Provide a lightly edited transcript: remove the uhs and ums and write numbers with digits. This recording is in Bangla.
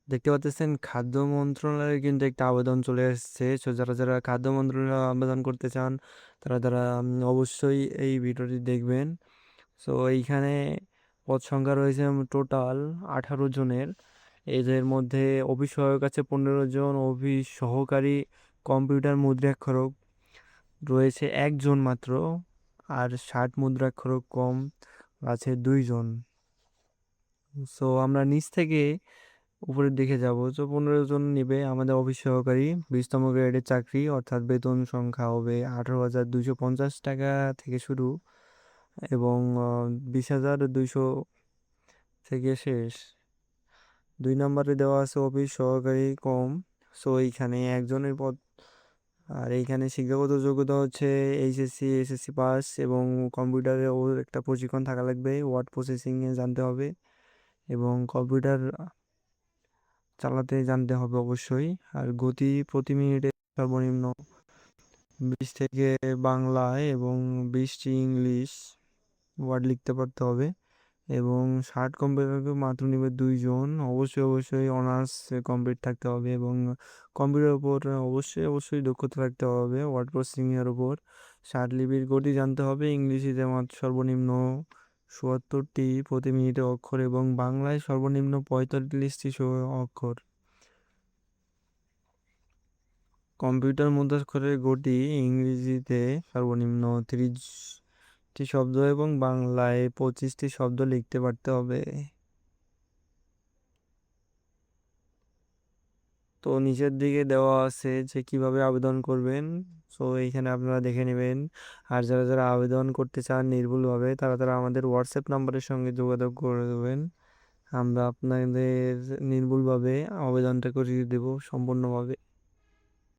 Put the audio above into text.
দেখতে পাচ্ছেন খাদ্য মন্ত্রণালয়ে কিন্তু একটা আবেদন চলে এসেছে। সো যারা যারা খাদ্য মন্ত্রণালয়ে আবেদন করতে চান তারা তারা অবশ্যই এই ভিডিওটি দেখবেন। সো এইখানে পদ সংখ্যা রয়েছে টোটাল 18 জনের। এদের মধ্যে অফিস সহায়ক আছে 15 জন, অফিস সহকারী কম্পিউটার মুদ্রাক্ষরক রয়েছে একজন মাত্র, আর 60 মুদ্রাক্ষরক কম আছে 2 জন। সো আমরা নিচ থেকে উপরের দিকে যাব। তো 15 জন নিবে আমাদের অফিস সহকারী, 20তম গ্রেডের চাকরি, অর্থাৎ বেতন সংখ্যা হবে 18,250 টাকা থেকে শুরু এবং 20,200 থেকে শেষ। 2 নম্বরে দেওয়া আছে অফিস সহকারী কম। সো এইখানে একজনের পদ। আর এইখানে শিক্ষাগত যোগ্যতা হচ্ছে এইচএসসি এসএসসি পাস এবং কম্পিউটারে ওর একটা প্রশিক্ষণ থাকা লাগবে, ওয়ার্ড প্রসেসিংয়ে জানতে হবে এবং কম্পিউটার চালাতে জানতে হবে অবশ্যই। আর গতি প্রতি মিনিটে সর্বনিম্ন 20 থেকে বাংলায় এবং 20টি ইংলিশ ওয়ার্ড লিখতে পারতে হবে এবং 60 কম্পিউটারকে মাত্র নিবে 2 জন। অবশ্যই অবশ্যই অনার্স কমপ্লিট থাকতে হবে এবং কম্পিউটারের উপর অবশ্যই অবশ্যই দক্ষতা রাখতে হবে, ওয়ার্ড প্রসেসিং এর উপর। 60 লিপির গতি জানতে হবে, ইংলিশে মাত্র সর্বনিম্ন 77টি প্রতি মিনিটে অক্ষর এবং বাংলায় সর্বনিম্ন 45টি অক্ষর। কম্পিউটার মুদ্রাক্ষরের গতি ইংরেজিতে সর্বনিম্ন 30টি শব্দ এবং বাংলায় 25টি শব্দ লিখতে পারতে হবে। তো নিচের দিকে দেওয়া আছে যে কিভাবে আবেদন করবেন। সো এইখানে আপনারা দেখে নেবেন। আর যারা যারা আবেদন করতে চান নির্ভুলভাবে তারা তারা আমাদের হোয়াটসঅ্যাপ নাম্বারের সঙ্গে যোগাযোগ করে দেবেন। আমরা আপনাদের নির্ভুলভাবে আবেদনটা করিয়ে দেব সম্পূর্ণভাবে।